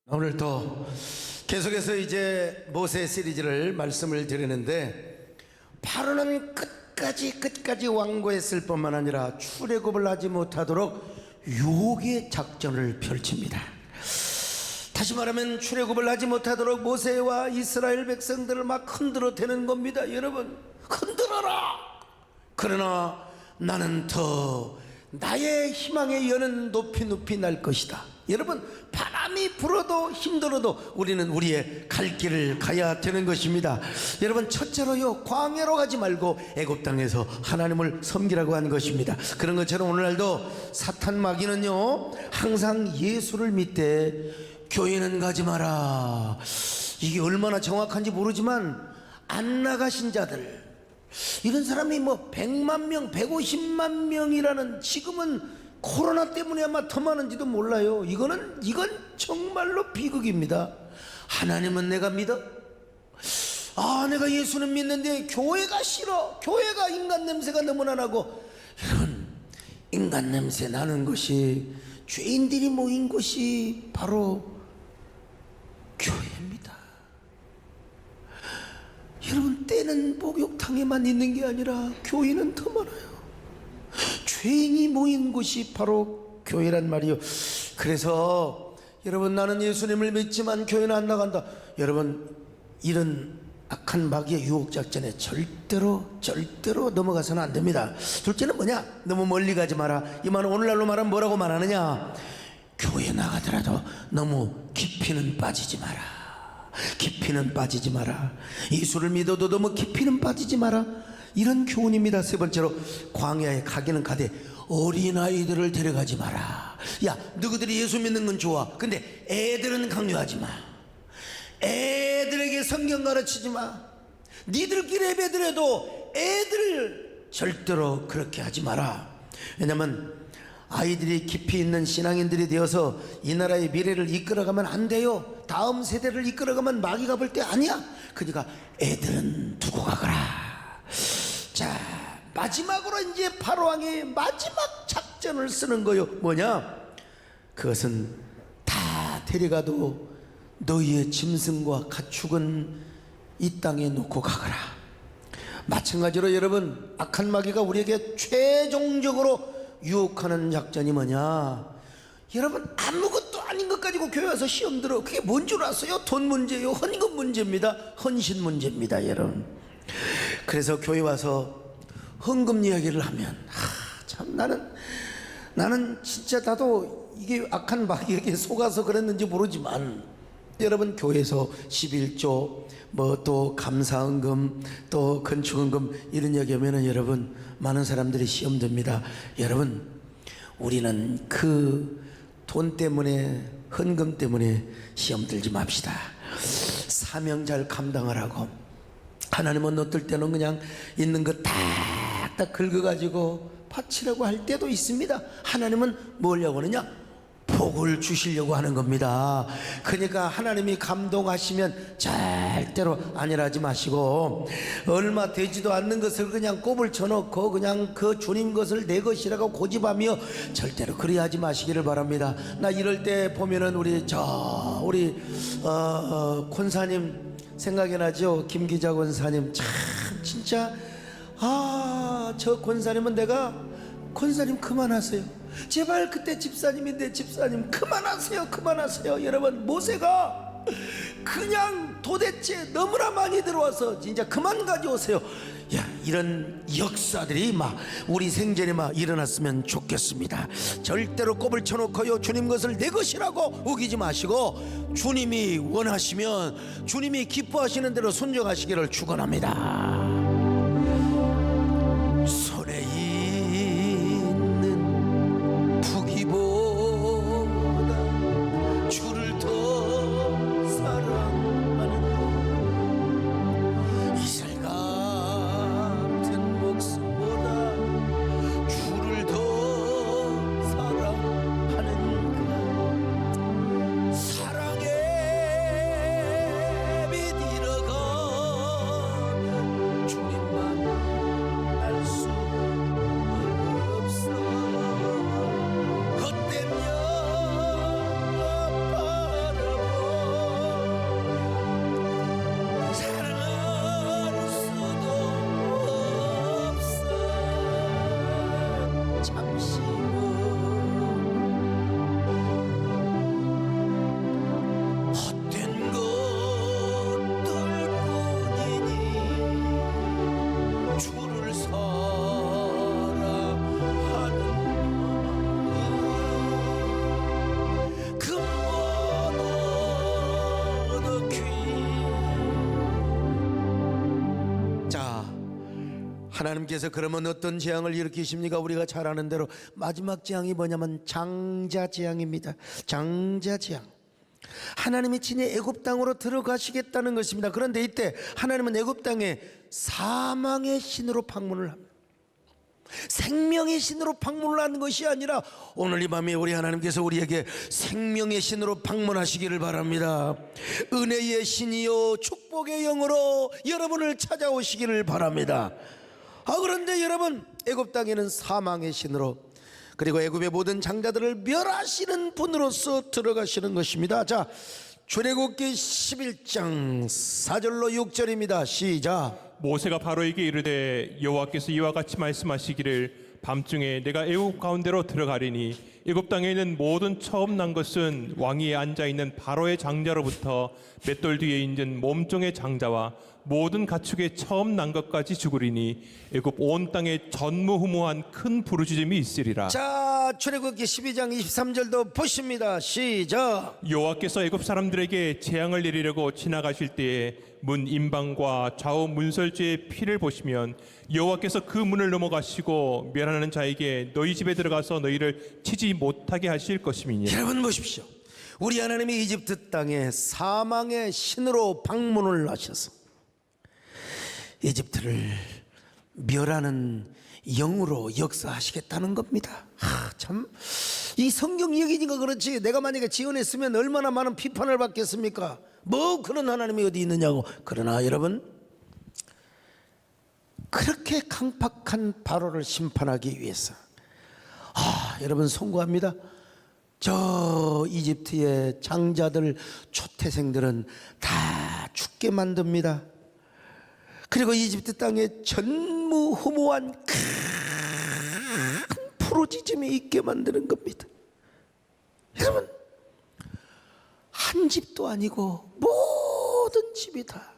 오늘도 계속해서 이제 모세 시리즈를 말씀을 드리는데, 바로는 끝까지 완고했을 뿐만 아니라 출애굽을 하지 못하도록 유혹의 작전을 펼칩니다. 다시 말하면 출애굽을 하지 못하도록 모세와 이스라엘 백성들을 막 흔들어 대는 겁니다. 여러분, 흔들어라. 그러나 나는 더 나의 희망의 연은 높이 날 것이다. 여러분, 바람이 불어도 힘들어도 우리는 우리의 갈 길을 가야 되는 것입니다. 여러분, 첫째로요, 광야로 가지 말고 애굽 땅에서 하나님을 섬기라고 한 것입니다. 그런 것처럼 오늘날도 사탄 마귀는요, 항상 예수를 믿되 교회는 가지 마라. 이게 얼마나 정확한지 모르지만 안 나가신 자들, 이런 사람이 뭐 100만 명, 150만 명이라는, 지금은 코로나 때문에 아마 더 많은지도 몰라요. 이건 정말로 비극입니다. 하나님은 내가 믿어? 내가 예수는 믿는데 교회가 싫어. 교회가 인간 냄새가 너무나 나고. 여러분, 인간 냄새 나는 것이, 죄인들이 모인 곳이 바로 교회입니다. 여러분, 때는 목욕탕에만 있는 게 아니라 교회는 더 많아요. 죄인이 모인 곳이 바로 교회란 말이요. 그래서 여러분, 나는 예수님을 믿지만 교회는 안 나간다. 여러분, 이런 악한 마귀의 유혹 작전에 절대로 넘어가서는 안 됩니다. 둘째는 뭐냐? 너무 멀리 가지 마라. 이 말은 오늘날로 말하면 뭐라고 말하느냐? 교회 나가더라도 너무 깊이는 빠지지 마라. 깊이는 빠지지 마라. 예수를 믿어도 너무 깊이는 빠지지 마라. 이런 교훈입니다. 세 번째로, 광야에 가기는 가되 어린아이들을 데려가지 마라. 야, 너희들이 예수 믿는 건 좋아. 근데 애들은 강요하지 마. 애들에게 성경 가르치지 마. 니들끼리 예배드려도 애들 절대로 그렇게 하지 마라. 왜냐면 아이들이 깊이 있는 신앙인들이 되어서 이 나라의 미래를 이끌어가면 안 돼요. 다음 세대를 이끌어가면 마귀가 볼 때 아니야. 그러니까 애들은 두고 가거라. 자, 마지막으로 이제 바로왕의 마지막 작전을 쓰는 거요. 뭐냐? 그것은 다 데려가도 너희의 짐승과 가축은 이 땅에 놓고 가거라. 마찬가지로 여러분, 악한 마귀가 우리에게 최종적으로 유혹하는 작전이 뭐냐? 여러분, 아무것도 아닌 것 가지고 교회 와서 시험 들어. 그게 뭔 줄 아세요? 돈 문제요. 헌금 문제입니다. 헌신 문제입니다, 여러분. 그래서 교회 와서 헌금 이야기를 하면, 참, 나는 진짜 나도 이게 악한 마귀에게 속아서 그랬는지 모르지만, 여러분, 교회에서 11조 뭐 또 감사헌금 또 건축헌금 이런 얘기하면은 여러분, 많은 사람들이 시험 듭니다. 여러분, 우리는 그 돈 때문에, 헌금 때문에 시험 들지 맙시다. 사명 잘 감당하라고. 하나님은 어떨 때는 그냥 있는 거 딱딱 긁어가지고 바치라고 할 때도 있습니다. 하나님은 뭘 하고 하느냐? 복을 주시려고 하는 겁니다. 그러니까 하나님이 감동하시면 절대로 안일하지 마시고, 얼마 되지도 않는 것을 그냥 꼽을 쳐놓고 그냥 그 주님 것을 내 것이라고 고집하며 절대로 그리하지 마시기를 바랍니다. 나 이럴 때 보면은 우리 권사님 생각이 나죠. 김기자 권사님, 참 진짜 저 권사님은 권사님 그만하세요. 제발 그때 집사님인데 집사님 그만하세요. 여러분, 모세가 그냥 도대체 너무나 많이 들어와서 진짜 그만 가져오세요. 야, 이런 역사들이 막 우리 생전에 막 일어났으면 좋겠습니다. 절대로 꼽을 쳐놓고요, 주님 것을 내 것이라고 우기지 마시고, 주님이 원하시면 주님이 기뻐하시는 대로 순종하시기를 축원합니다. 손에 있는 부귀보다 주를 더 사랑하는 이슬 같은 목숨보다 주를 더 사랑하는 사랑의 빛 잃어가 하나님께서 그러면 어떤 재앙을 일으키십니까? 우리가 잘 아는 대로 마지막 재앙이 뭐냐면 장자재앙입니다. 장자재앙. 하나님이 친히 애굽 땅으로 들어가시겠다는 것입니다. 그런데 이때 하나님은 애굽 땅에 사망의 신으로 방문을 합니다. 생명의 신으로 방문을 하는 것이 아니라 오늘 이 밤에 우리 하나님께서 우리에게 생명의 신으로 방문하시기를 바랍니다. 은혜의 신이요 축복의 영으로 여러분을 찾아오시기를 바랍니다. 그런데 여러분, 애굽 땅에는 사망의 신으로, 그리고 애굽의 모든 장자들을 멸하시는 분으로서 들어가시는 것입니다. 자, 출애굽기 11장 4절로 6절입니다. 시작. 모세가 바로에게 이르되 여호와께서 이와 같이 말씀하시기를 밤중에 내가 애굽 가운데로 들어가리니 애굽 땅에 있는 모든 처음 난 것은 왕위에 앉아 있는 바로의 장자로부터 맷돌 뒤에 있는 몸종의 장자와 모든 가축의 처음 난 것까지 죽으리니 애굽 온 땅에 전무후무한 큰 부르짖음이 있으리라. 자, 출애굽기 12장 23절도 보십니다. 시작. 여호와께서 애굽 사람들에게 재앙을 내리려고 지나가실 때에 문 임방과 좌우 문설주의 피를 보시면 여호와께서 그 문을 넘어가시고 멸하는 자에게 너희 집에 들어가서 너희를 치지 못하게 하실 것임이니라. 여러분 보십시오. 우리 하나님이 이집트 땅에 사망의 신으로 방문을 하셔서 이집트를 멸하는 영으로 역사하시겠다는 겁니다. 참, 이 성경 얘기니까 그렇지, 내가 만약에 지원했으면 얼마나 많은 비판을 받겠습니까? 뭐 그런 하나님이 어디 있느냐고. 그러나 여러분, 그렇게 강팍한 바로를 심판하기 위해서 여러분 송구합니다. 저 이집트의 장자들, 초태생들은 다 죽게 만듭니다. 그리고 이집트 땅에 전무후무한 큰 부르짖음이 있게 만드는 겁니다. 여러분, 한 집도 아니고 모든 집이 다,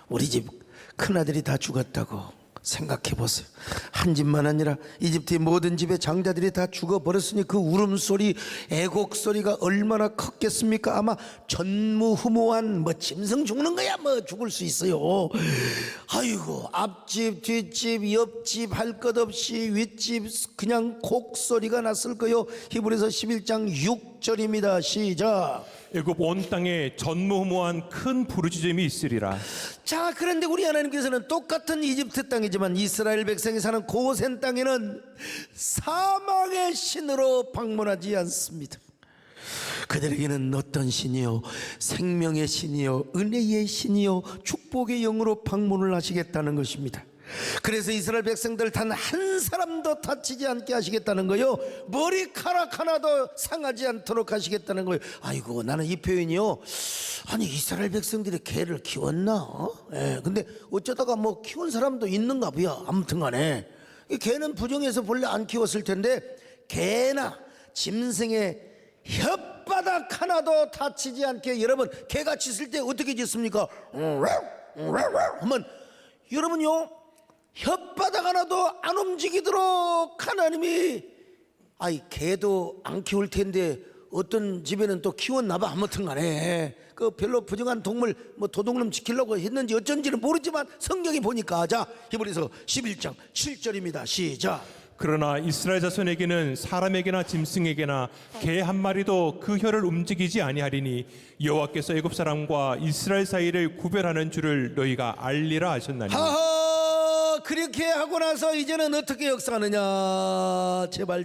우리 집 큰아들이 다 죽었다고 생각해 보세요. 한 집만 아니라 이집트의 모든 집의 장자들이 다 죽어버렸으니 그 울음소리, 애곡 소리가 얼마나 컸겠습니까? 아마 전무후무한, 짐승 죽는 거야 뭐 죽을 수 있어요. 아이고, 앞집 뒷집 옆집 할 것 없이 윗집 그냥 곡소리가 났을 거요. 히브리서 11장 6절입니다. 시작. 애굽 온 땅에 전무후무한 큰 부르짖음이 있으리라. 자, 그런데 우리 하나님께서는 똑같은 이집트 땅이지만 이스라엘 백성이 사는 고센 땅에는 사망의 신으로 방문하지 않습니다. 그들에게는 어떤 신이요? 생명의 신이요, 은혜의 신이요, 축복의 영으로 방문을 하시겠다는 것입니다. 그래서 이스라엘 백성들 단 한 사람도 다치지 않게 하시겠다는 거요. 머리카락 하나도 상하지 않도록 하시겠다는 거예요. 아이고, 나는 이 표현이요, 아니 이스라엘 백성들이 개를 키웠나? 근데 어쩌다가 뭐 키운 사람도 있는가 보야. 아무튼 간에 이 개는 부정해서 본래 안 키웠을 텐데 개나 짐승의 혓바닥 하나도 다치지 않게, 여러분 개가 짖을 때 어떻게 짖습니까? 하면 여러분요, 혓바닥 하나도 안 움직이도록 하나님이, 개도 안 키울 텐데 어떤 집에는 또 키웠나 봐. 아무튼 간에 그 별로 부정한 동물, 도둑놈 지키려고 했는지 어쩐지는 모르지만 성경이 보니까, 자, 히브리서 11장 7절입니다. 시작. 그러나 이스라엘 자손에게는 사람에게나 짐승에게나 개 한 마리도 그 혀를 움직이지 아니하리니 여호와께서 애굽 사람과 이스라엘 사이를 구별하는 줄을 너희가 알리라 하셨나니. 그렇게 하고 나서 이제는 어떻게 역사하느냐? 제발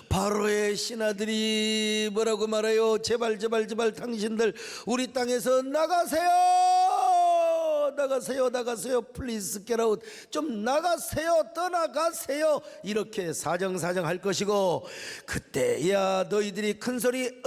바로의 신하들이 뭐라고 말해요? 제발 당신들 우리 땅에서 나가세요. Please get out. 좀 나가세요. 떠나가세요. 이렇게 사정할 것이고, 그때야 너희들이 큰소리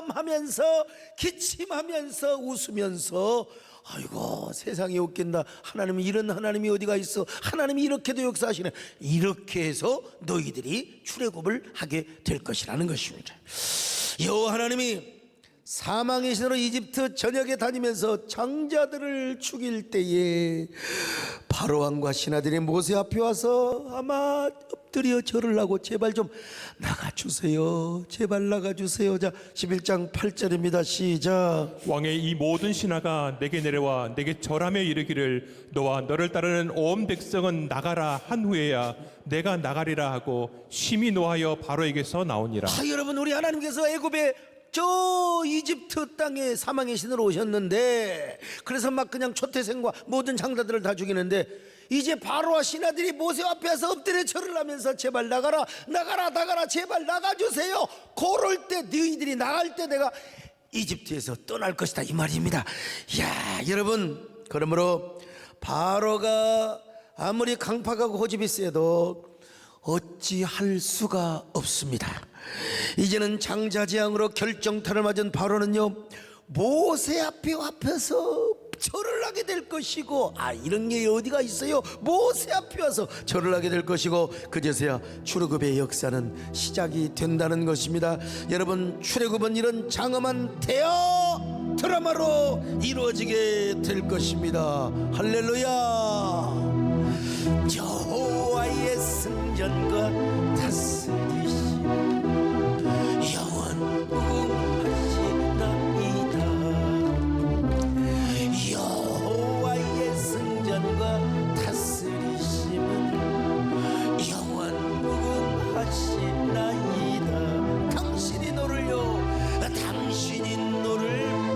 하면서 기침하면서 웃으면서, 아이고 세상이 웃긴다. 하나님이 이런 하나님이 어디가 있어? 하나님이 이렇게도 역사하시네. 이렇게 해서 너희들이 출애굽을 하게 될 것이라는 것입니다. 여호와 하나님이 사망의 신으로 이집트 전역에 다니면서 장자들을 죽일 때에 바로왕과 신하들이 모세 앞에 와서 아마 엎드려 절을 하고 제발 좀 나가주세요, 제발 나가주세요. 자, 11장 8절입니다. 시작. 왕의 이 모든 신하가 내게 내려와 내게 절하며 이르기를 너와 너를 따르는 온 백성은 나가라 한 후에야 내가 나가리라 하고 심히 노하여 바로에게서 나오니라. 여러분, 우리 하나님께서 애굽에 저 이집트 땅에 사망의 신으로 오셨는데, 그래서 막 그냥 초태생과 모든 장자들을 다 죽이는데, 이제 바로와 신하들이 모세 앞에 와서 엎드려 절을 하면서 제발 나가라, 나가라, 나가라, 제발 나가주세요. 그럴 때, 너희들이 나갈 때 내가 이집트에서 떠날 것이다, 이 말입니다. 야, 여러분, 그러므로 바로가 아무리 강팍하고 고집이 세도 어찌할 수가 없습니다. 이제는 장자재앙으로 결정타를 맞은 바로는요, 모세 앞에서 절을 하게 될 것이고, 이런 게 어디가 있어요? 모세 앞에 와서 절을 하게 될 것이고, 그제서야 출애굽의 역사는 시작이 된다는 것입니다. 여러분, 출애굽은 이런 장엄한 대여 드라마로 이루어지게 될 것입니다. 할렐루야. 여호와의 승전과 다스리시 영원 무궁하시나이다. 여호와의 승전과 다스리심은 영원 무궁하시나이다. 당신이 너를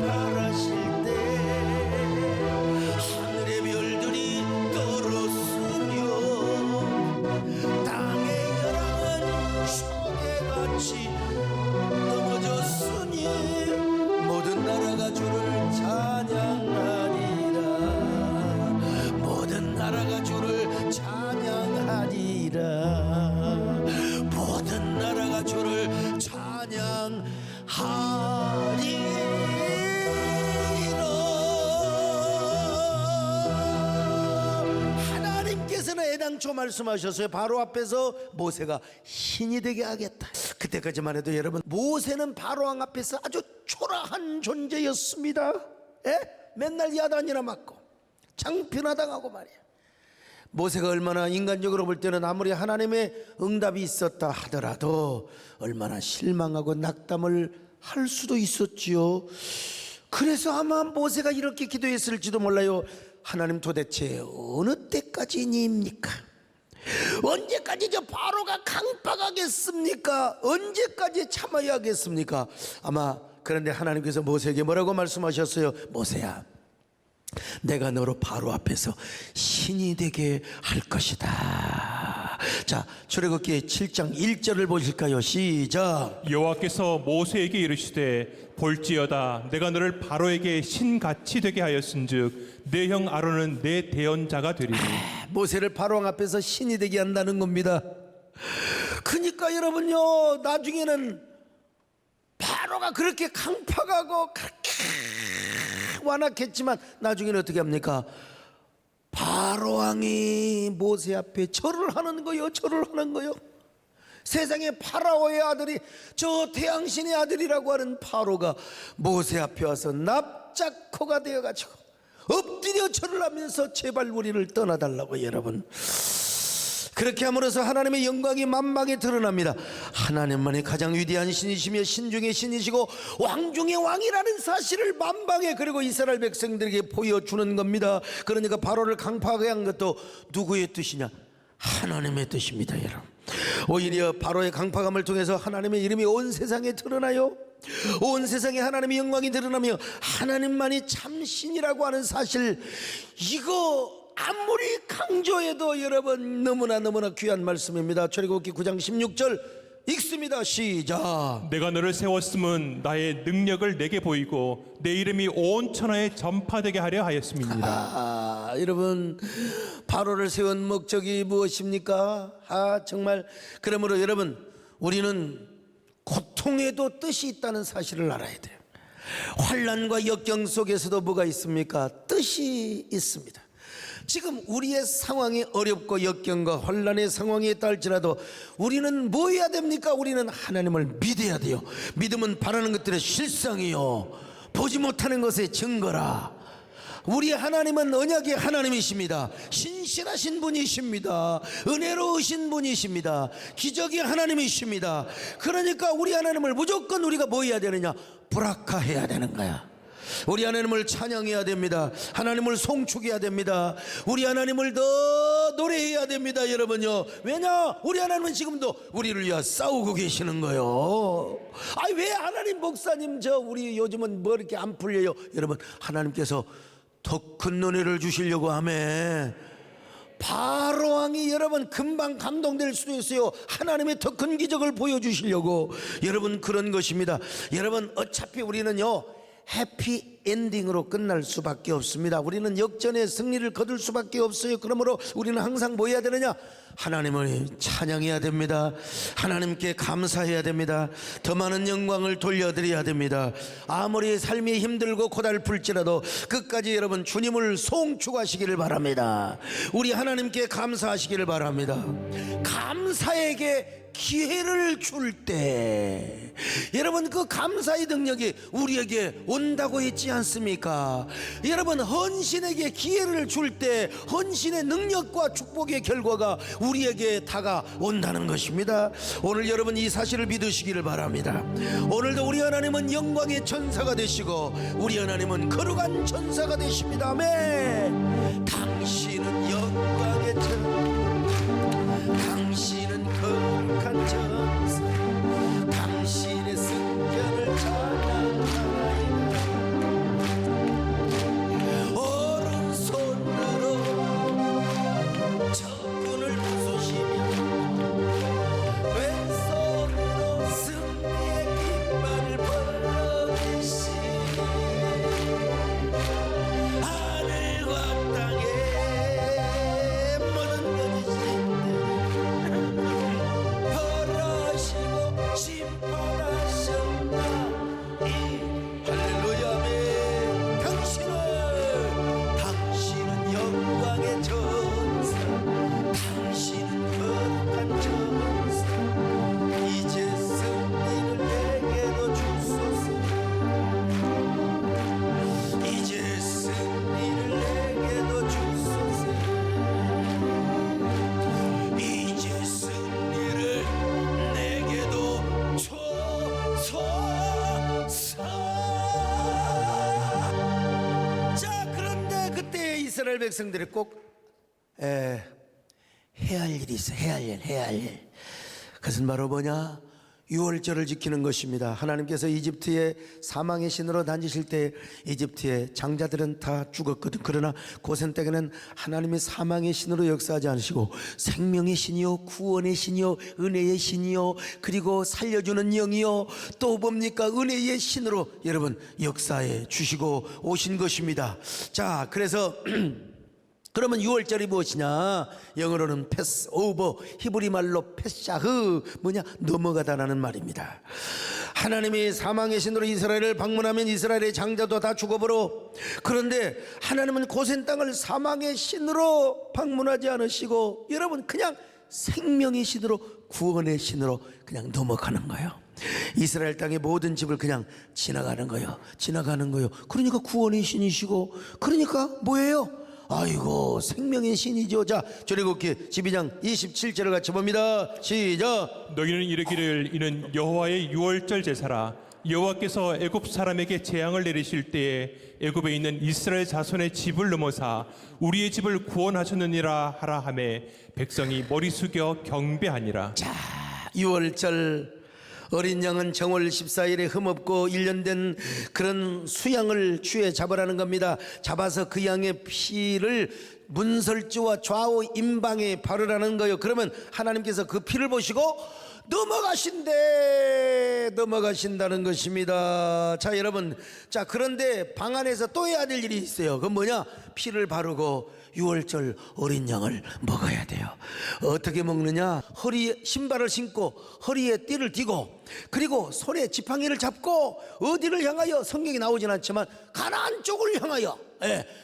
바라실 때 하늘의 별들이 떨었으며 땅의 열왕은 초계같이 넘어졌으니 모든 나라가 주를 찬양하리라. 모든 나라가 주를 찬양하리라. 모든 나라가 주를 찬양하리라. 하나님께서는 애당초 말씀하셨어요. 바로 앞에서 모세가 신이 되게 하겠다. 그때까지만 해도 여러분, 모세는 바로왕 앞에서 아주 초라한 존재였습니다. 맨날 야단이나 맞고 창피나당하고 말이야. 모세가 얼마나 인간적으로 볼 때는 아무리 하나님의 응답이 있었다 하더라도 얼마나 실망하고 낙담을 할 수도 있었지요. 그래서 아마 모세가 이렇게 기도했을지도 몰라요. 하나님, 도대체 어느 때까지니입니까? 언제까지 저 바로가 강박하겠습니까? 언제까지 참아야 하겠습니까? 아마 그런데 하나님께서 모세에게 뭐라고 말씀하셨어요? 모세야, 내가 너로 바로 앞에서 신이 되게 할 것이다. 자, 출애굽기 7장 1절을 보실까요? 시작. 여호와께서 모세에게 이르시되 볼지어다 내가 너를 바로에게 신같이 되게 하였은즉 내 형 아론은 내 대언자가 되리니. 모세를 바로왕 앞에서 신이 되게 한다는 겁니다. 그러니까 여러분요, 나중에는 바로가 그렇게 강팍하고 그렇게 완악했지만 나중에는 어떻게 합니까? 바로왕이 모세 앞에 절을 하는 거요, 절을 하는 거요. 세상에 파라오의 아들이, 저 태양신의 아들이라고 하는 바로가 모세 앞에 와서 납작코가 되어가지고 엎드려 절을 하면서 제발 우리를 떠나달라고. 여러분, 그렇게 함으로써 하나님의 영광이 만방에 드러납니다. 하나님만이 가장 위대한 신이시며 신중의 신이시고 왕중의 왕이라는 사실을 만방에, 그리고 이스라엘 백성들에게 보여주는 겁니다. 그러니까 바로를 강팍하게 한 것도 누구의 뜻이냐? 하나님의 뜻입니다. 여러분, 오히려 바로의 강팍함을 통해서 하나님의 이름이 온 세상에 드러나요. 온 세상에 하나님의 영광이 드러나며 하나님만이 참 신이라고 하는 사실, 이거 아무리 강조해도 여러분 너무나 귀한 말씀입니다. 출애굽기 9장 16절 읽습니다. 시작. 내가 너를 세웠음은 나의 능력을 내게 보이고 내 이름이 온 천하에 전파되게 하려 하였음이니라. 여러분, 바로를 세운 목적이 무엇입니까? 정말, 그러므로 여러분, 우리는 고통에도 뜻이 있다는 사실을 알아야 돼요. 환난과 역경 속에서도 뭐가 있습니까? 뜻이 있습니다. 지금 우리의 상황이 어렵고 역경과 환난의 상황에 있다할지라도 우리는 뭐 해야 됩니까? 우리는 하나님을 믿어야 돼요. 믿음은 바라는 것들의 실상이요 보지 못하는 것의 증거라. 우리 하나님은 언약의 하나님이십니다. 신실하신 분이십니다. 은혜로우신 분이십니다. 기적의 하나님이십니다. 그러니까 우리 하나님을 무조건 우리가 뭐 해야 되느냐? 브라카해야 되는 거야. 우리 하나님을 찬양해야 됩니다. 하나님을 송축해야 됩니다. 우리 하나님을 더 노래해야 됩니다. 여러분요, 왜냐? 우리 하나님은 지금도 우리를 위해 싸우고 계시는 거예요. 아니, 왜 하나님 목사님 우리 요즘은 뭐 이렇게 안 풀려요? 여러분, 하나님께서 더 큰 은혜를 주시려고 하매 바로왕이 여러분 금방 감동될 수도 있어요. 하나님의 더 큰 기적을 보여주시려고. 여러분, 그런 것입니다. 여러분, 어차피 우리는요 해피 엔딩으로 끝날 수밖에 없습니다. 우리는 역전의 승리를 거둘 수밖에 없어요. 그러므로 우리는 항상 뭐 해야 되느냐? 하나님을 찬양해야 됩니다. 하나님께 감사해야 됩니다. 더 많은 영광을 돌려드려야 됩니다. 아무리 삶이 힘들고 고달플지라도 끝까지 여러분 주님을 송축하시기를 바랍니다. 우리 하나님께 감사하시기를 바랍니다. 감사에게 기회를 줄 때 여러분, 그 감사의 능력이 우리에게 온다고 했지 않습니까? 여러분, 헌신에게 기회를 줄 때 헌신의 능력과 축복의 결과가 우리에게 다가온다는 것입니다. 오늘 여러분 이 사실을 믿으시기를 바랍니다. 오늘도 우리 하나님은 영광의 천사가 되시고 우리 하나님은 거룩한 천사가 되십니다. 아멘. 당신은 영광의 천사, 당신은 거룩한 천사, 당신의 승견을 찬양하나이다. 오른손으로 적군을 부수시며 왼손으로 승리의 깃발을 벌리시니 하늘과 땅에 모든 것이 벌하시고 심판하셨나. 할렐루야. 아멘. 당신은 영광의 천사, 당신은 거룩한 천사. 이제 승리를 내게도 주소서. 이제 승리를 내게도 주소서. 이제 승리를 내게도 주소서. 자, 그런데 그때 이스라엘 백성들이 꼭 해야 할 일이 있어. 해야 할 일. 그것은 바로 뭐냐? 유월절을 지키는 것입니다. 하나님께서 이집트의 사망의 신으로 다니실 때 이집트의 장자들은 다 죽었거든. 그러나 고센 때에는 하나님이 사망의 신으로 역사하지 않으시고 생명의 신이요, 구원의 신이요, 은혜의 신이요, 그리고 살려주는 영이요, 또 뭡니까? 은혜의 신으로 여러분 역사해 주시고 오신 것입니다. 자, 그래서 그러면 6월절이 무엇이냐? 영어로는 패스오버, 히브리 말로 패샤흐, 뭐냐? 넘어가다라는 말입니다. 하나님이 사망의 신으로 이스라엘을 방문하면 이스라엘의 장자도 다 죽어버려. 그런데 하나님은 고센 땅을 사망의 신으로 방문하지 않으시고 여러분 그냥 생명의 신으로, 구원의 신으로 그냥 넘어가는 거예요. 이스라엘 땅의 모든 집을 그냥 지나가는 거예요. 그러니까 구원의 신이시고, 그러니까 뭐예요? 아이고, 생명의 신이죠. 자, 출애굽기 12장 27절을 같이 봅니다. 시작. 너희는 이르기를 이는 여호와의 유월절 제사라. 여호와께서 애굽 사람에게 재앙을 내리실 때에 애굽에 있는 이스라엘 자손의 집을 넘어사 우리의 집을 구원하셨느니라 하라 하매 백성이 머리 숙여 경배하니라. 자, 유월절 어린 양은 정월 14일에 흠없고 1년 된 그런 수양을 취해 잡으라는 겁니다. 잡아서 그 양의 피를 문설주와 좌우 임방에 바르라는 거예요. 그러면 하나님께서 그 피를 보시고 넘어가신다는 것입니다. 자, 여러분, 자, 그런데 방 안에서 또 해야 될 일이 있어요. 그건 뭐냐? 피를 바르고 유월절 어린 양을 먹어야 돼요. 어떻게 먹느냐? 허리에 신발을 신고 허리에 띠를 띠고, 그리고 손에 지팡이를 잡고 어디를 향하여? 성경이 나오진 않지만 가나안 쪽을 향하여,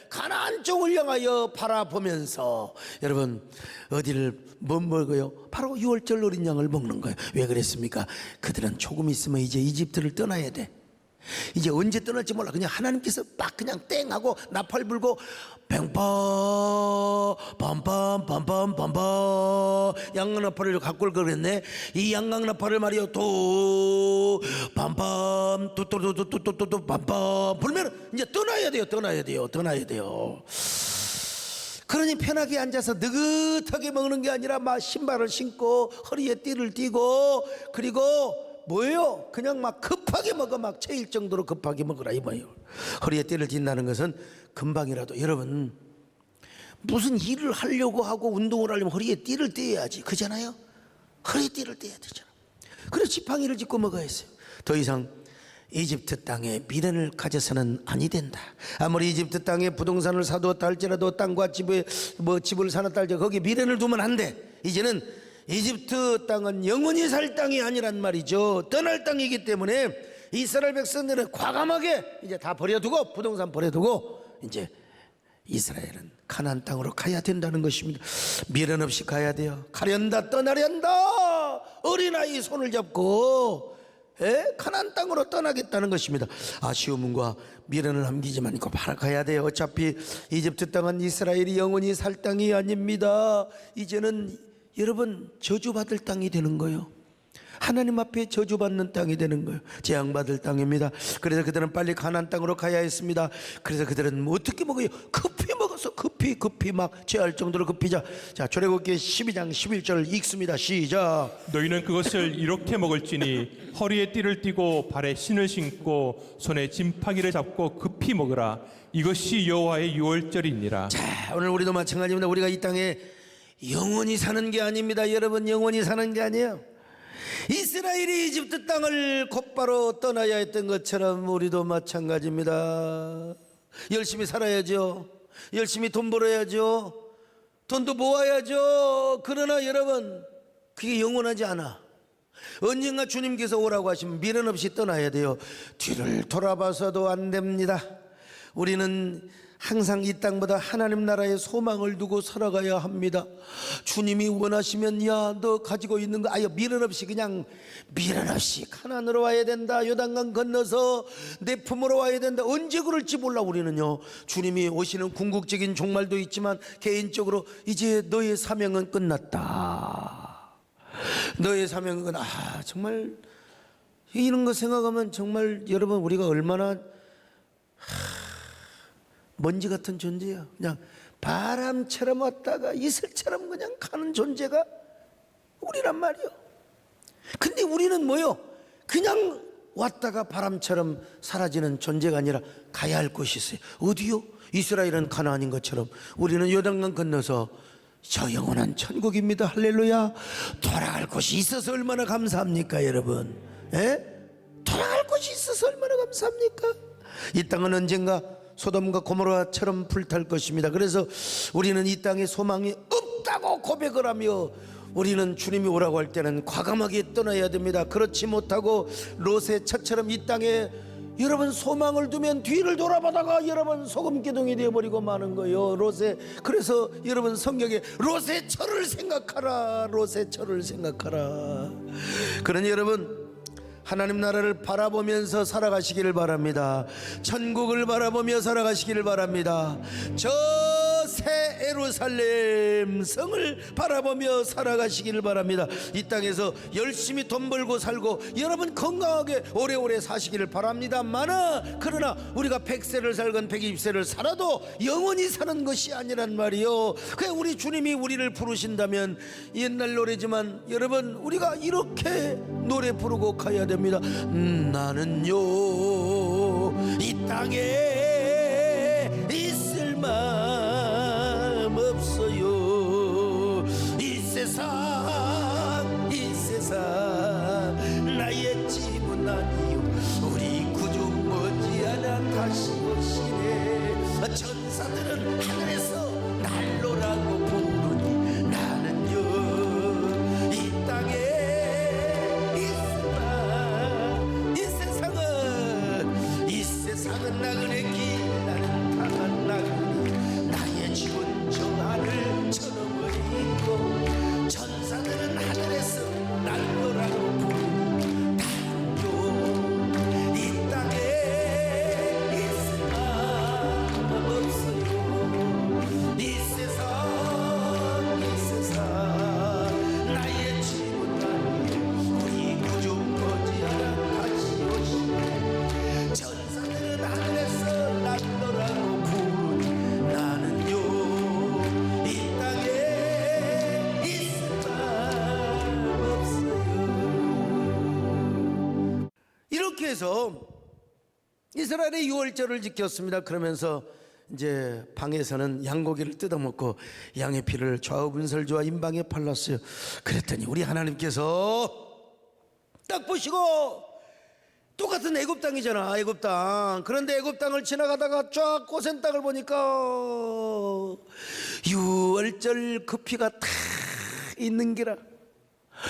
가나안 쪽을 향하여 바라보면서 여러분 어디를 못 먹어요? 바로 유월절 어린 양을 먹는 거예요. 왜 그랬습니까? 그들은 조금 있으면 이제 이집트를 떠나야 돼. 이제 언제 떠날지 몰라. 그냥 하나님께서 막 그냥 땡 하고 나팔 불고 뱅빠 밤밤 양강나팔을 갖고 올 걸 그랬네. 이 양강나팔을 말이요 또 밤밤 또또또또또또 밤밤 불면 이제 떠나야 돼요. 그러니 편하게 앉아서 느긋하게 먹는 게 아니라 막 신발을 신고 허리에 띠를 띠고 그리고 뭐예요? 그냥 막 급하게 먹어. 막 체일 정도로 급하게 먹으라 이 뭐예요. 허리에 띠를 띈다는 것은 금방이라도 여러분 무슨 일을 하려고 하고 운동을 하려면 허리에 띠를 떼야지. 그잖아요. 허리에 띠를 떼야 되잖아. 그래서 지팡이를 짚고 먹어야 했어요. 더 이상 이집트 땅에 미련을 가져서는 아니 된다. 아무리 이집트 땅에 부동산을 사두었다 할지라도 땅과 집을 사놨다 할지라도 거기에 미련을 두면 안 돼. 이제는 이집트 땅은 영원히 살 땅이 아니란 말이죠. 떠날 땅이기 때문에 이스라엘 백성들은 과감하게 이제 다 버려두고 부동산 버려두고 이제 이스라엘은 가나안 땅으로 가야 된다는 것입니다. 미련 없이 가야 돼요. 가련다 떠나련다 어린아이 손을 잡고 가나안 땅으로 떠나겠다는 것입니다. 아쉬움과 미련을 남기지만 이거 바로 가야 돼요. 어차피 이집트 땅은 이스라엘이 영원히 살 땅이 아닙니다. 이제는 여러분 저주받을 땅이 되는 거예요. 하나님 앞에 저주받는 땅이 되는 거예요. 재앙받을 땅입니다. 그래서 그들은 빨리 가나안 땅으로 가야 했습니다. 그래서 그들은 뭐 어떻게 먹어요? 급히 먹어서 급히 막 취할 정도로 급히자. 자, 출애굽기 12장 11절 읽습니다. 시작. 너희는 그것을 이렇게 먹을지니 허리에 띠를 띠고 발에 신을 신고 손에 지팡이를 잡고 급히 먹으라. 이것이 여호와의 유월절이니라. 자, 오늘 우리도 마찬가지입니다. 우리가 이 땅에 영원히 사는 게 아닙니다. 여러분 영원히 사는 게 아니에요. 이스라엘이 이집트 땅을 곧바로 떠나야 했던 것처럼 우리도 마찬가지입니다. 열심히 살아야죠. 열심히 돈 벌어야죠. 돈도 모아야죠. 그러나 여러분 그게 영원하지 않아. 언젠가 주님께서 오라고 하시면 미련 없이 떠나야 돼요. 뒤를 돌아봐서도 안 됩니다. 우리는 항상 이 땅보다 하나님 나라의 소망을 두고 살아가야 합니다. 주님이 원하시면 야 너 가지고 있는 거 아예 미련 없이 그냥 미련 없이 가나안으로 와야 된다. 요단강 건너서 내 품으로 와야 된다. 언제 그럴지 몰라. 우리는요 주님이 오시는 궁극적인 종말도 있지만 개인적으로 이제 너의 사명은 끝났다. 너의 사명은 정말 이런 거 생각하면 정말 여러분 우리가 얼마나 먼지 같은 존재야. 그냥 바람처럼 왔다가 이슬처럼 그냥 가는 존재가 우리란 말이요. 근데 우리는 뭐요? 그냥 왔다가 바람처럼 사라지는 존재가 아니라 가야 할 곳이 있어요. 어디요? 이스라엘은 가나안인 것처럼 우리는 요단강 건너서 저 영원한 천국입니다. 할렐루야. 돌아갈 곳이 있어서 얼마나 감사합니까 여러분. 돌아갈 곳이 있어서 얼마나 감사합니까. 이 땅은 언젠가 소돔과 고모라처럼 불탈 것입니다. 그래서 우리는 이 땅에 소망이 없다고 고백을 하며 우리는 주님이 오라고 할 때는 과감하게 떠나야 됩니다. 그렇지 못하고 롯의 처처럼 이 땅에 여러분 소망을 두면 뒤를 돌아보다가 여러분 소금기둥이 되어버리고 마는 거예요. 그래서 여러분 성경에 롯의 처를 생각하라. 롯의 처를 생각하라. 그러니 여러분 하나님 나라를 바라보면서 살아가시기를 바랍니다. 천국을 바라보며 살아가시기를 바랍니다. 저 새 예루살렘 성을 바라보며 살아가시기를 바랍니다. 이 땅에서 열심히 돈 벌고 살고 여러분 건강하게 오래오래 사시기를 바랍니다만 그러나 우리가 100세를 살건 120세를 살아도 영원히 사는 것이 아니란 말이요. 그냥 우리 주님이 우리를 부르신다면 옛날 노래지만 여러분 우리가 이렇게 노래 부르고 가야 됩니다. 나는요 이 땅에 있을 마음 없어요. 이 세상 나의 집은 아니요. 우리 구주 머지않아 다시 오시네. 천사들은 하늘에서 날로라고 부르니 나는요 이 땅에 이 세상은 나그네 길 나는 강한 나그네. 나의 집은 저 하늘 저 너머에 있고 천사들은 하늘에서 날로라고 부르니 나는요 이 땅에 그래서 이스라엘의 유월절을 지켰습니다. 그러면서 이제 방에서는 양고기를 뜯어먹고 양의 피를 좌우분설주와 임방에 발랐어요. 그랬더니 우리 하나님께서 딱 보시고, 똑같은 애굽 땅이잖아, 애굽 땅. 그런데 애굽 땅을 지나가다가 쫙 고센 땅을 보니까 유월절 그 피가 탁 있는 기라.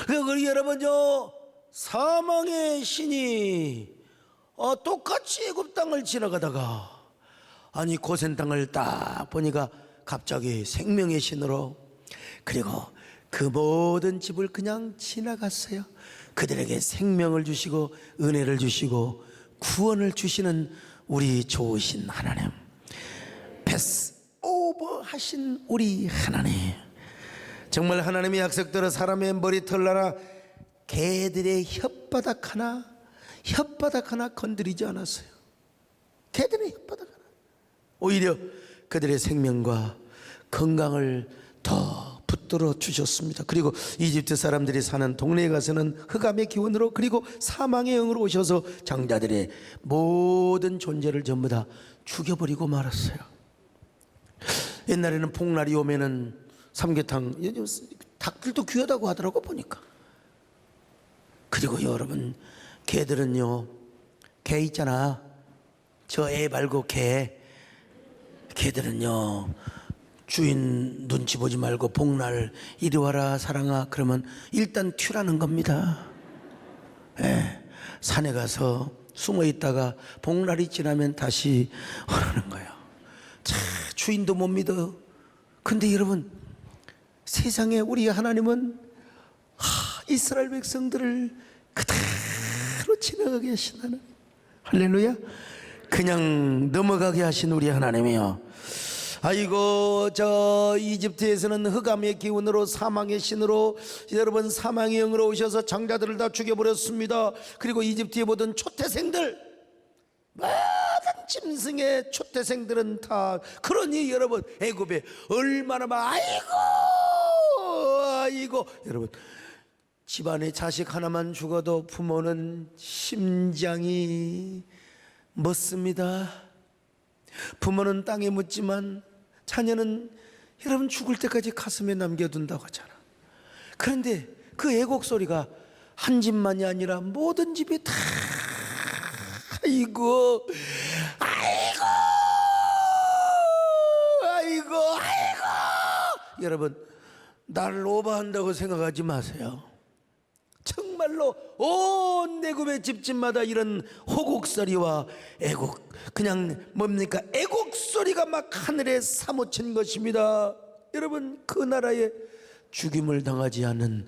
그리고 여러분요, 사망의 신이 똑같이 애굽 땅을 지나가다가 아니 고센 땅을 딱 보니까 갑자기 생명의 신으로, 그리고 그 모든 집을 그냥 지나갔어요. 그들에게 생명을 주시고 은혜를 주시고 구원을 주시는 우리 좋으신 하나님, 패스 오버 하신 우리 하나님, 정말 하나님의 약속대로 사람의 머리털 나라 개들의 혓바닥 하나 건드리지 않았어요. 개들의 혓바닥 하나. 오히려 그들의 생명과 건강을 더 붙들어 주셨습니다. 그리고 이집트 사람들이 사는 동네에 가서는 흑암의 기운으로, 그리고 사망의 영으로 오셔서 장자들의 모든 존재를 전부 다 죽여버리고 말았어요. 옛날에는 복날이 오면은 삼계탕, 요즘 닭들도 귀하다고 하더라고 보니까. 그리고 여러분, 개들은요, 개 있잖아, 저 애 말고 개들은요 주인 눈치 보지 말고 복날 이리 와라 사랑아 그러면 일단 튀라는 겁니다. 산에 가서 숨어 있다가 복날이 지나면 다시 오라는 거예요. 자, 주인도 못 믿어. 근데 여러분, 세상에 우리 하나님은 이스라엘 백성들을 그대로 지나가게 하신 하나님, 할렐루야. 그냥 넘어가게 하신 우리 하나님이요. 아이고, 저 이집트에서는 흑암의 기운으로 사망의 신으로, 여러분, 사망의 영으로 오셔서 장자들을 다 죽여버렸습니다. 그리고 이집트의 모든 초태생들, 모든 짐승의 초태생들은 다, 그러니 여러분, 애굽에 얼마나 아이고 여러분, 집안에 자식 하나만 죽어도 부모는 심장이 멎습니다. 부모는 땅에 묻지만 자녀는 여러분 죽을 때까지 가슴에 남겨둔다고 하잖아. 그런데 그 애곡 소리가 한 집만이 아니라 모든 집이 다 아이고 여러분, 나를 오버한다고 생각하지 마세요. 정말로 온 애굽의 집집마다 이런 호곡소리와 애곡, 그냥 뭡니까, 애곡소리가 막 하늘에 사무친 것입니다. 여러분, 그 나라에 죽임을 당하지 않는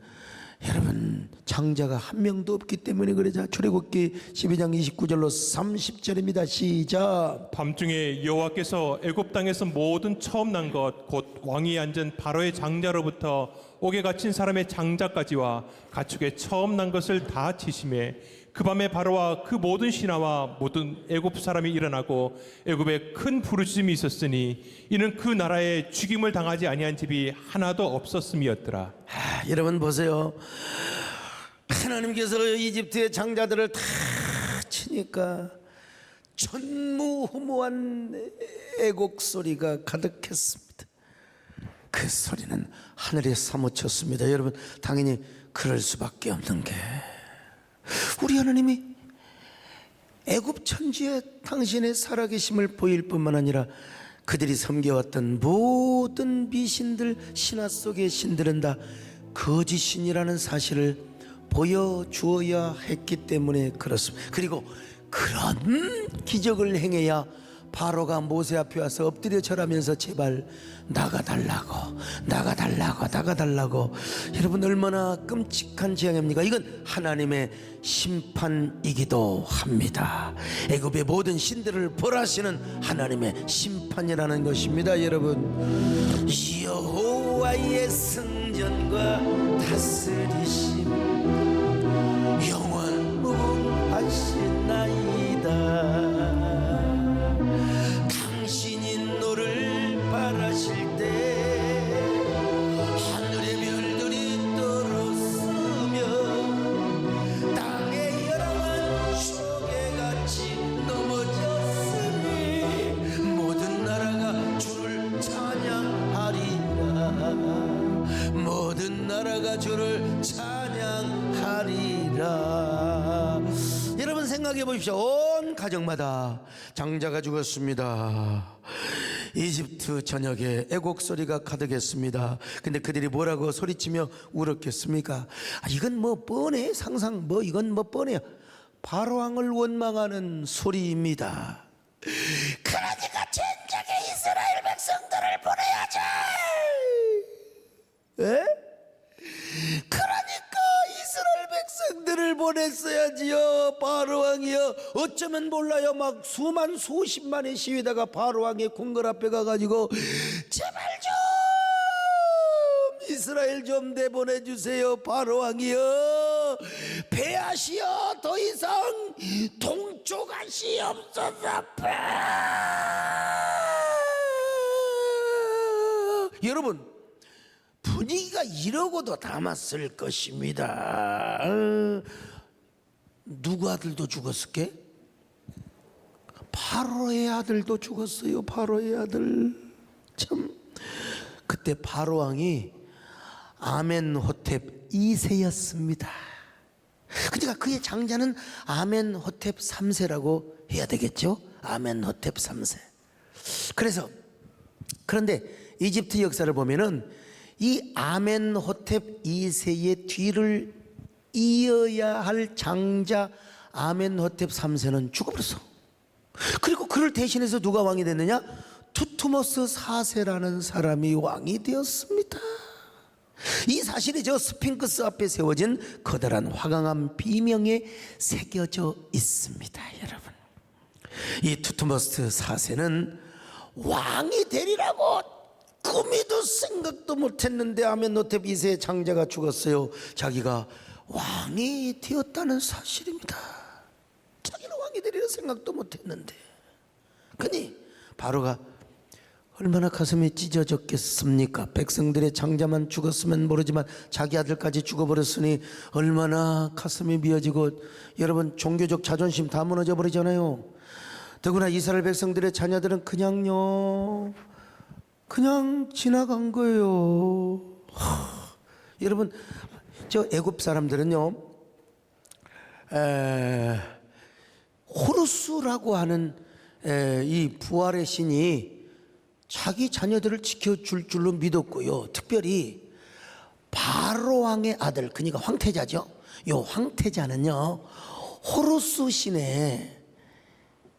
여러분 장자가 한 명도 없기 때문에 그러자. 출애굽기 12장 29절로 30절입니다. 시작. 밤중에 여호와께서 애굽 땅에서 모든 처음 난 것 곧 왕위에 앉은 바로의 장자로부터 옥에 갇힌 사람의 장자까지와 가축의 처음 난 것을 다 치심에 그 밤에 바로와 그 모든 신하와 모든 애굽 사람이 일어나고 애굽에 큰 부르짖음이 있었으니 이는 그 나라에 죽임을 당하지 아니한 집이 하나도 없었음이었더라. 여러분 보세요. 하나님께서 이집트의 장자들을 다 치니까 전무후무한 애곡 소리가 가득했습니다. 그 소리는 하늘에 사무쳤습니다. 여러분, 당연히 그럴 수밖에 없는 게, 우리 하나님이 애굽 천지에 당신의 살아계심을 보일 뿐만 아니라 그들이 섬겨왔던 모든 미신들, 신화 속의 신들은 다 거짓신이라는 사실을 보여주어야 했기 때문에 그렇습니다. 그리고 그런 기적을 행해야 바로가 모세 앞에 와서 엎드려 절하면서 제발 나가달라고. 여러분, 얼마나 끔찍한 재앙입니까? 이건 하나님의 심판이기도 합니다. 애굽의 모든 신들을 벌하시는 하나님의 심판이라는 것입니다. 여러분, 여호와의 승전과 다스리심 영원 무궁하시나이다. 바라실 때 하늘의 별들이 떨어서며 땅의 열악한 축에 이제 보십시오. 온 가정마다 장자가 죽었습니다. 이집트 전역에 애곡 소리가 가득했습니다. 근데 그들이 뭐라고 소리치며 울었겠습니까? 이건 뭐 뻔해. 상상 뭐 이건 뭐 뻔해요. 바로왕을 원망하는 소리입니다. 그러니까 진작에 이스라엘 백성들을 보내야지. 에? 그러니까 이스라엘 백성들을 보냈어야지요. 바로왕이요. 어쩌면 몰라요. 막 수만 수십만의 시위다가 바로왕의 궁궐 앞에 가가지고 제발 좀 이스라엘 좀 내보내주세요. 바로왕이요. 배하시어 더 이상 동쪽하시옵소서. 여러분, 분위기가 이러고도 담았을 것입니다. 누구 아들도 죽었을게? 바로의 아들도 죽었어요. 바로의 아들. 참, 그때 바로 왕이 아멘호텝 2세였습니다. 그러니까 그의 장자는 아멘호텝 3세라고 해야 되겠죠? 아멘호텝 3세. 그런데 이집트 역사를 보면은 이 아멘호텝 2세의 뒤를 이어야 할 장자 아멘호텝 3세는 죽어버렸어. 그리고 그를 대신해서 누가 왕이 됐느냐? 투투모스 4세라는 사람이 왕이 되었습니다. 이 사실이 저 스핑크스 앞에 세워진 커다란 화강암 비명에 새겨져 있습니다. 여러분, 이 투투모스 4세는 왕이 되리라고 꿈에도 생각도 못했는데 아멘호텝 2세의 장자가 죽었어요. 자기가 왕이 되었다는 사실입니다. 자기는 왕이 되리라 생각도 못했는데, 그니 바로가 얼마나 가슴이 찢어졌겠습니까? 백성들의 장자만 죽었으면 모르지만 자기 아들까지 죽어버렸으니 얼마나 가슴이 미어지고, 여러분, 종교적 자존심 다 무너져 버리잖아요. 더구나 이스라엘 백성들의 자녀들은 그냥 지나간 거예요. 여러분, 저 애굽 사람들은요, 호루스라고 하는 이 부활의 신이 자기 자녀들을 지켜줄 줄로 믿었고요. 특별히 바로 왕의 아들, 그러니까 황태자죠. 요 황태자는요, 호루스 신의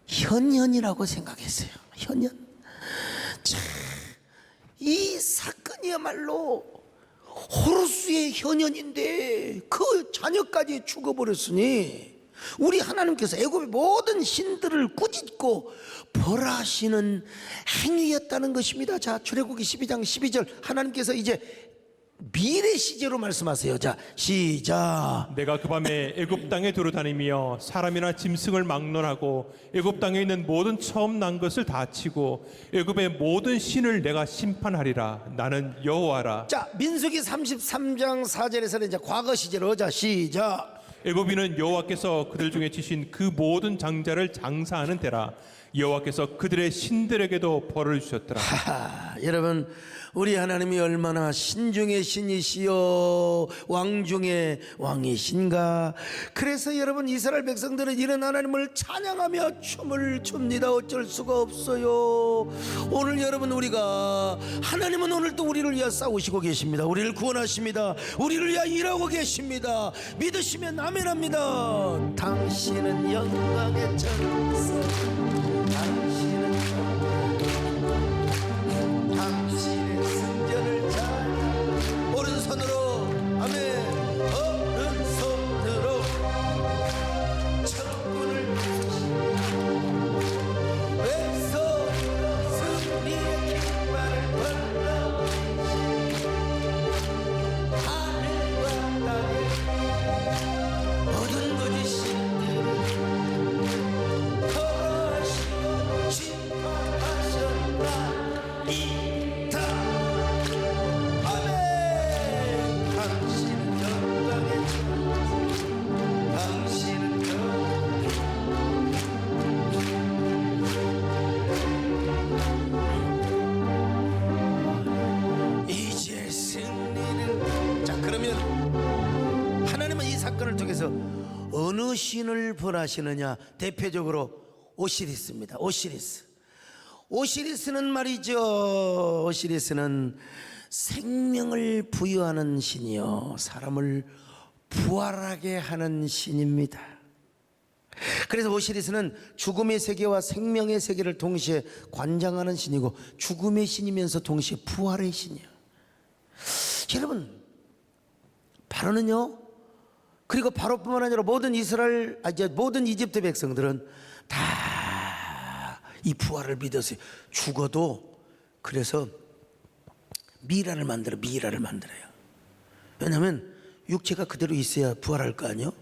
현현이라고 생각했어요. 현현. 참, 이 사건이야말로 호루스의 현현인데 그 자녀까지 죽어버렸으니 우리 하나님께서 애굽의 모든 신들을 꾸짖고 벌하시는 행위였다는 것입니다. 자, 출애굽기 12장 12절 하나님께서 이제 미래 시제로 말씀하세요. 자, 시작. 내가 그 밤에 애굽 땅에 두루다니며 사람이나 짐승을 막론하고 애굽 땅에 있는 모든 처음 난 것을 다 치고 애굽의 모든 신을 내가 심판하리라. 나는 여호와라. 자, 민수기 33장 4절에서는 이제 과거 시제로, 자, 시작. 애굽인은 여호와께서 그들 중에 치신 그 모든 장자를 장사하는 데라. 여호와께서 그들의 신들에게도 벌을 주셨더라. 여러분, 우리 하나님이 얼마나 신중의 신이시여 왕 중에 왕이신가. 그래서 여러분, 이스라엘 백성들은 이런 하나님을 찬양하며 춤을 춥니다. 어쩔 수가 없어요. 오늘 여러분, 우리가 하나님은 오늘 또 우리를 위하여 싸우시고 계십니다. 우리를 구원하십니다. 우리를 위하여 일하고 계십니다. 믿으시면 아멘합니다. 당신은 영광의 천사, 당신은 승전을 잘, 오른손으로 아멘, 오른손으로 천군을 왼손으로 승리의 깃발을 걸어 하늘과 땅에 모든 거짓 신들을 무엇인을 벌하시느냐? 대표적으로 오시리스입니다. 오시리스는 말이죠. 오시리스는 생명을 부여하는 신이요, 사람을 부활하게 하는 신입니다. 그래서 오시리스는 죽음의 세계와 생명의 세계를 동시에 관장하는 신이고, 죽음의 신이면서 동시에 부활의 신이에요. 여러분, 바로는요, 그리고 바로뿐만 아니라 모든 모든 이집트 백성들은 다 이 부활을 믿었어요. 죽어도 그래서 미라를 만들어요. 왜냐하면 육체가 그대로 있어야 부활할 거 아니에요.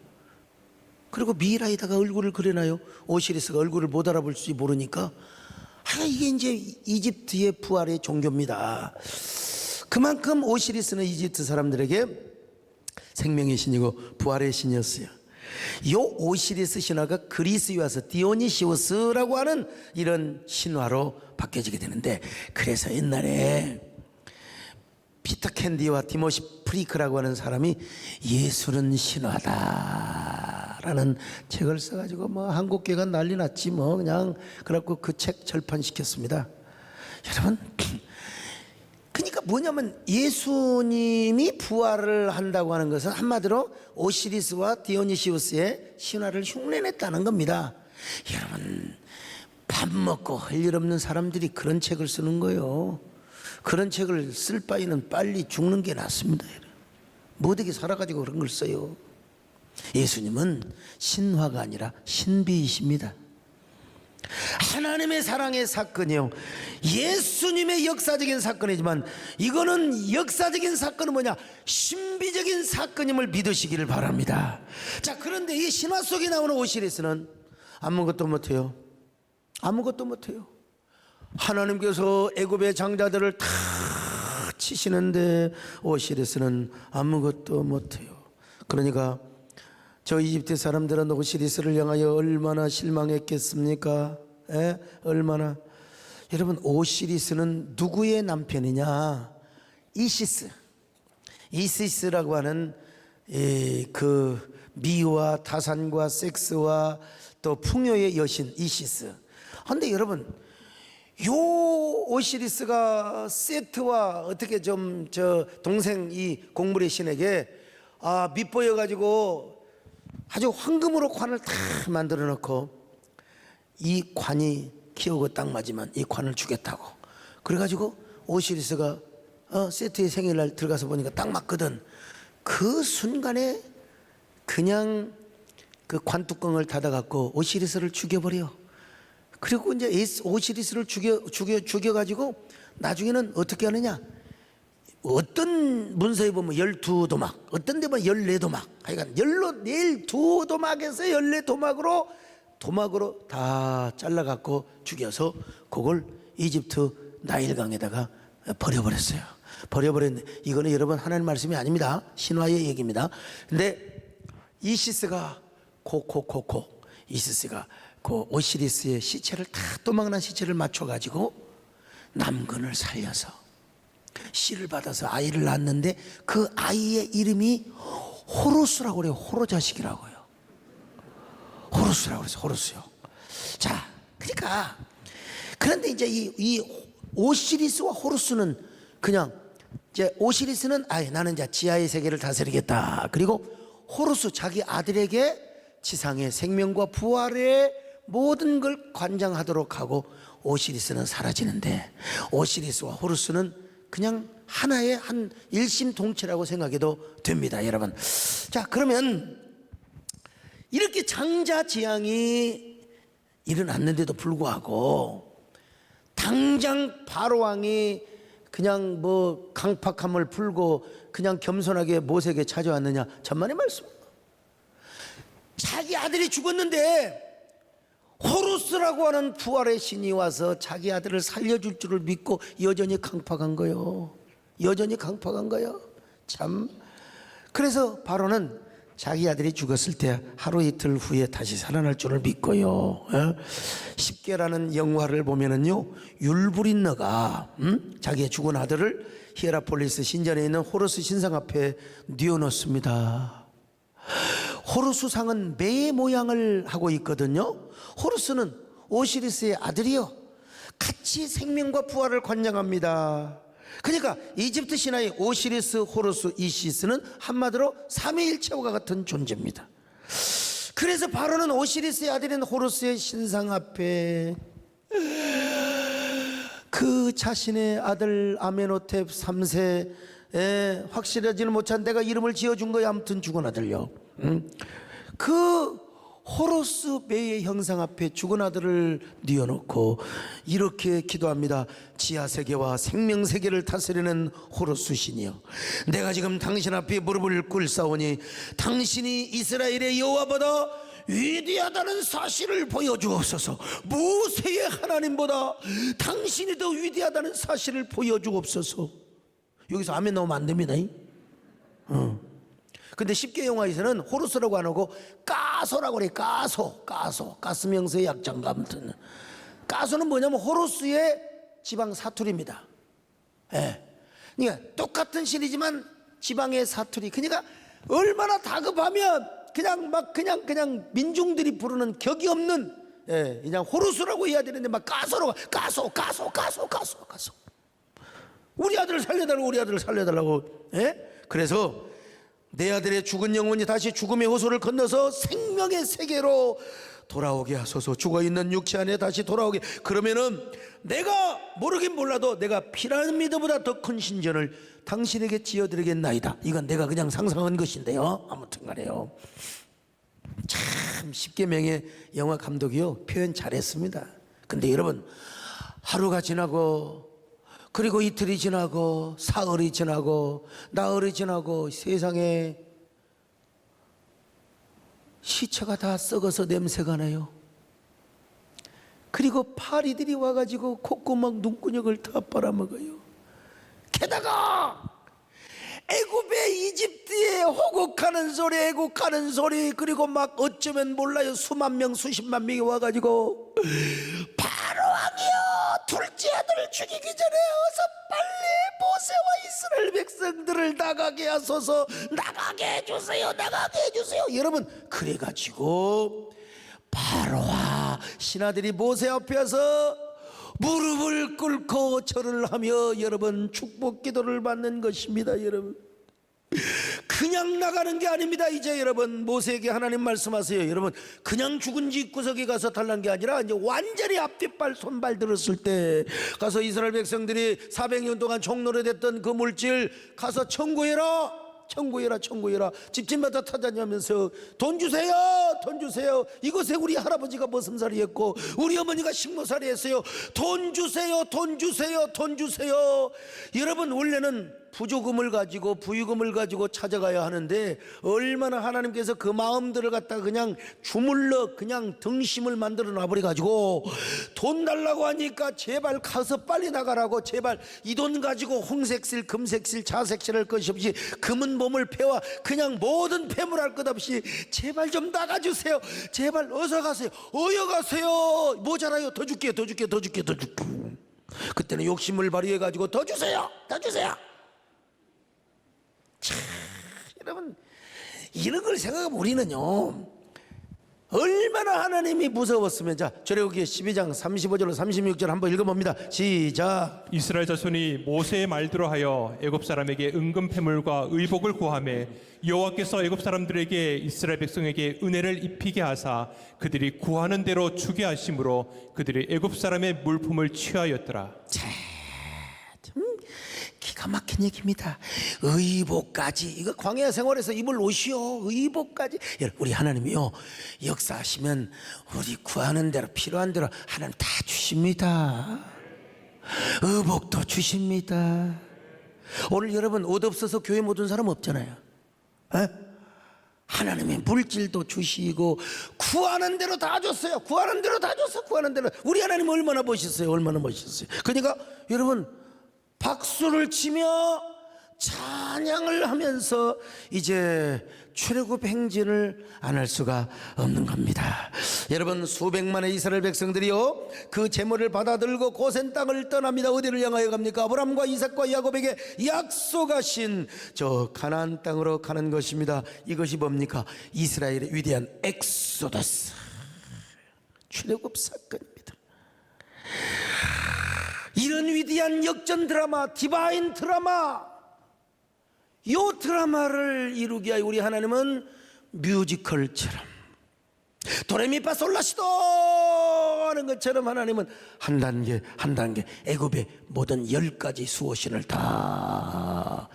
그리고 미라에다가 얼굴을 그려놔요. 오시리스가 얼굴을 못 알아볼지 모르니까. 이게 이제 이집트의 부활의 종교입니다. 그만큼 오시리스는 이집트 사람들에게 생명의 신이고 부활의 신이었어요. 이 오시리스 신화가 그리스에 와서 디오니시우스라고 하는 이런 신화로 바뀌어지게 되는데, 그래서 옛날에 피터 캔디와 티모시 프리크라고 하는 사람이 예술은 신화다라는 책을 써가지고 한국계가 난리 났지 그냥. 그래갖고 그 책 절판시켰습니다. 여러분, 그러니까 뭐냐면 예수님이 부활을 한다고 하는 것은 한마디로 오시리스와 디오니시우스의 신화를 흉내냈다는 겁니다. 여러분, 밥 먹고 할 일 없는 사람들이 그런 책을 쓰는 거예요. 그런 책을 쓸 바에는 빨리 죽는 게 낫습니다. 못되게 살아가지고 그런 걸 써요. 예수님은 신화가 아니라 신비이십니다. 하나님의 사랑의 사건이요, 예수님의 역사적인 사건이지만 이거는 역사적인 사건은 뭐냐? 신비적인 사건임을 믿으시기를 바랍니다. 자, 그런데 이 신화 속에 나오는 오시리스는 아무것도 못해요. 하나님께서 애굽의 장자들을 다 치시는데 오시리스는 아무것도 못해요. 그러니까 저 이집트 사람들은 오시리스를 향하여 얼마나 실망했겠습니까? 얼마나. 여러분, 오시리스는 누구의 남편이냐? 이시스라고 하는 그 미와 타산과 섹스와 또 풍요의 여신 이시스. 그런데 여러분, 요 오시리스가 세트와 어떻게 좀 저 동생 이 곡물의 신에게 밑보여 가지고 아주 황금으로 관을 다 만들어 놓고, 이 관이 키우고 딱 맞으면 이 관을 주겠다고. 그래가지고 오시리스가 세트의 생일날 들어가서 보니까 딱 맞거든. 그 순간에 그냥 그 관뚜껑을 닫아갖고 오시리스를 죽여버려. 그리고 이제 오시리스를 죽여가지고 나중에는 어떻게 하느냐? 어떤 문서에 보면 12도막, 어떤 데 보면 14도막, 하여간 12도막에서 14도막으로 다 잘라갖고 죽여서 그걸 이집트 나일강에다가 버려버렸어요. 버려버렸는데, 이거는 여러분 하나님 말씀이 아닙니다. 신화의 얘기입니다. 근데 이시스가 이시스가 그 오시리스의 시체를 다 도망난 시체를 맞춰가지고 남근을 살려서 씨를 받아서 아이를 낳았는데, 그 아이의 이름이 호루스라고 그래요. 호로 자식이라고요. 호루스라고 그래서 호루스요. 자, 그러니까 그런데 이제 이 오시리스와 호루스는 그냥 이제 오시리스는 나는 이제 지하의 세계를 다스리겠다. 그리고 호루스 자기 아들에게 지상의 생명과 부활의 모든 걸 관장하도록 하고, 오시리스는 사라지는데 오시리스와 호루스는 그냥 하나의 한 일심동체라고 생각해도 됩니다, 여러분. 자, 그러면 이렇게 장자지향이 일어났는데도 불구하고 당장 바로왕이 그냥 강팍함을 풀고 그냥 겸손하게 모세에게 찾아왔느냐? 천만의 말씀. 자기 아들이 죽었는데 호루스라고 하는 부활의 신이 와서 자기 아들을 살려줄 줄을 믿고 여전히 강팍한 거요. 참. 그래서 바로는 자기 아들이 죽었을 때 하루 이틀 후에 다시 살아날 줄을 믿고요. 10개라는 영화를 보면은요, 율브린너가 자기의 죽은 아들을 히에라폴리스 신전에 있는 호루스 신상 앞에 뉘어놓습니다. 호루스상은 매의 모양을 하고 있거든요. 호루스는 오시리스의 아들이요, 같이 생명과 부활을 관장합니다. 그러니까 이집트 신화의 오시리스, 호루스, 이시스는 한마디로 삼위일체와 같은 존재입니다. 그래서 바로는 오시리스의 아들인 호루스의 신상 앞에 그 자신의 아들 아메노텝 3세에 확실하지는 못한 내가 이름을 지어준 거야. 아무튼 죽은 아들요. 그 호루스 매의 형상 앞에 죽은 아들을 뉘어놓고 이렇게 기도합니다. 지하세계와 생명세계를 다스리는 호루스 신이여, 내가 지금 당신 앞에 무릎을 꿇사오니 당신이 이스라엘의 여호와보다 위대하다는 사실을 보여주옵소서. 모세의 하나님보다 당신이 더 위대하다는 사실을 보여주옵소서. 여기서 아멘 나오면 안 됩니다. 근데 십계 영화에서는 호루스라고 안 하고 까소라고 그래. 가스 명사의 약자인가. 아무튼 까소는 뭐냐면 호루스의 지방 사투리입니다. 예. 그러니까 똑같은 신이지만 지방의 사투리. 그러니까 얼마나 다급하면 그냥 민중들이 부르는 격이 없는, 예, 그냥 호루스라고 해야 되는데 막 까소라고, 까소. 우리 아들을 살려달라고. 예? 그래서 내 아들의 죽은 영혼이 다시 죽음의 호소를 건너서 생명의 세계로 돌아오게 하소서. 죽어있는 육체 안에 다시 돌아오게. 그러면은 내가 모르긴 몰라도 내가 피라미드보다 더 큰 신전을 당신에게 지어드리겠나이다. 이건 내가 그냥 상상한 것인데요, 아무튼 간에요, 참 십계명의 영화 감독이요, 표현 잘했습니다. 근데 여러분, 하루가 지나고 그리고 이틀이 지나고 사흘이 지나고 나흘이 지나고 세상에 시체가 다 썩어서 냄새가 나요. 그리고 파리들이 와가지고 콧구멍 눈구녕을 다 빨아먹어요. 게다가 애굽의 이집트에 호곡하는 소리, 그리고 막 어쩌면 몰라요, 수만 명 수십만 명이 와가지고 바로 왕이여, 둘째 아들을 죽이기 전에 어서 빨리 모세와 이스라엘 백성들을 나가게 하소서. 나가게 해주세요. 여러분, 그래가지고 바로와 신하들이 모세 앞에 와서 무릎을 꿇고 절을 하며 여러분 축복 기도를 받는 것입니다. 여러분, 그냥 나가는 게 아닙니다. 이제 여러분, 모세에게 하나님 말씀하세요. 여러분, 그냥 죽은 집 구석에 가서 달란 게 아니라 이제 완전히 앞뒷발 손발 들었을 때 가서 이스라엘 백성들이 400년 동안 종노릇했던 그 물질 가서 청구해라. 집집마다 찾아다니면서 돈 주세요. 이것에 우리 할아버지가 머슴살이 했고 우리 어머니가 식모살이 했어요. 돈 주세요. 여러분, 원래는 부조금을 가지고 부유금을 가지고 찾아가야 하는데 얼마나 하나님께서 그 마음들을 갖다가 그냥 주물러 그냥 등심을 만들어 놔버려 가지고 돈 달라고 하니까 제발 가서 빨리 나가라고, 제발 이 돈 가지고 홍색실 금색실 자색실 할 것이 없이 금은 몸을 패와 그냥 모든 패물할 것 없이 제발 좀 나가주세요. 제발 어서 가세요. 어여 가세요. 모자라요. 더 줄게요. 그때는 욕심을 발휘해 가지고 더 주세요. 참, 여러분, 이런 걸 생각하면 우리는요 얼마나 하나님이 무서웠으면. 자, 출애굽기 12장 35절로 36절 한번 읽어봅니다. 시작. 이스라엘 자손이 모세의 말대로 하여 애굽 사람에게 은금 패물과 의복을 구하매 여호와께서 애굽 사람들에게 이스라엘 백성에게 은혜를 입히게 하사 그들이 구하는 대로 주게 하심으로 그들이 애굽 사람의 물품을 취하였더라. 기가 막힌 얘기입니다. 의복까지, 이거 광야 생활에서 입을 옷이요, 의복까지. 우리 하나님이요, 역사하시면 우리 구하는 대로 필요한 대로 하나님 다 주십니다. 의복도 주십니다. 오늘 여러분 옷 없어서 교회 못 온 사람 없잖아요. 에? 하나님이 물질도 주시고 구하는 대로 다 줬어요. 구하는 대로. 우리 하나님 얼마나 멋있어요. 그러니까 여러분, 박수를 치며 찬양을 하면서 이제 출애굽 행진을 안 할 수가 없는 겁니다. 여러분, 수백만의 이스라엘 백성들이요 그 제물을 받아들고 고센 땅을 떠납니다. 어디를 향하여 갑니까? 아브라함과 이삭과 야곱에게 약속하신 저 가나안 땅으로 가는 것입니다. 이것이 뭡니까? 이스라엘의 위대한 엑소더스, 출애굽 사건입니다. 이런 위대한 역전 드라마, 디바인 드라마, 이 드라마를 이루기 위하여 우리 하나님은 뮤지컬처럼 도레미파솔라시도 하는 것처럼 하나님은 한 단계 한 단계 애굽의 모든 10가지 수호신을 다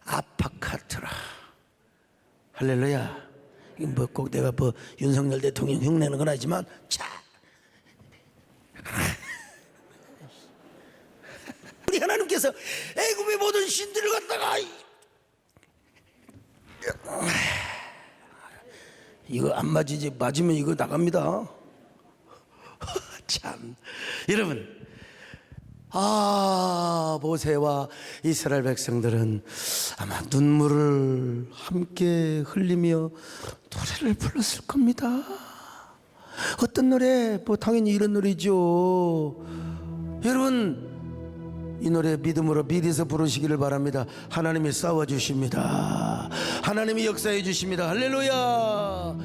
아파카트라, 할렐루야. 이거 뭐 꼭 내가 뭐 윤석열 대통령 흉내는 건 아니지만, 자, 우리 하나님께서 애굽의 모든 신들을 갖다가 이거 안 맞이지, 맞으면 이거 나갑니다. 참, 여러분, 모세와 이스라엘 백성들은 아마 눈물을 함께 흘리며 노래를 불렀을 겁니다. 어떤 노래? 뭐 당연히 이런 노래죠. 여러분, 이 노래 믿음으로 미리서 부르시기를 바랍니다. 하나님이 싸워주십니다. 하나님이 역사해 주십니다. 할렐루야.